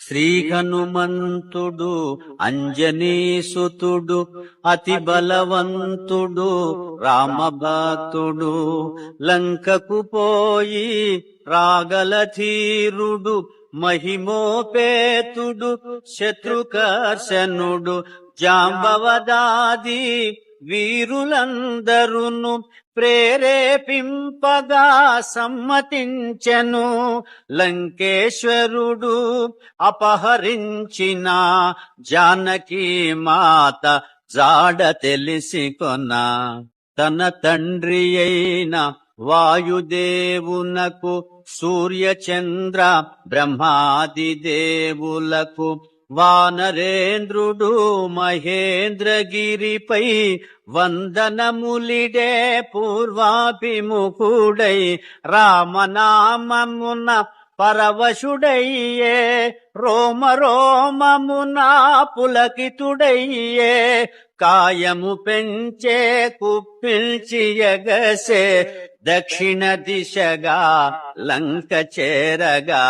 శ్రీ హనుమంతుడు అంజనీసుతుడు అతి బలవంతుడు రామభక్తుడు లంకకు పోయి రాగల ధీరుడు మహిమోపేతుడు శత్రుకర్షణుడు జాంబవదాది వీరులందరును ప్రేరేపింపగా సమ్మతించెను. లంకేశ్వరుడు అపహరించిన జానకీ మాత జాడ తెలిసి కొన తన తండ్రి అయిన వాయుదేవునకు సూర్యచంద్ర బ్రహ్మాది దేవులకు వానరేంద్రుడు మహేంద్రగిరిపై వందనములిడే పూర్వాభిముఖుడై రామనామమున పరవశుడయ్యే రోమ రోమమున పులకితుడయ్యే కాయము పెంచే కుప్పిల్చి ఎగసే దక్షిణ దిశగా లంక చేరగా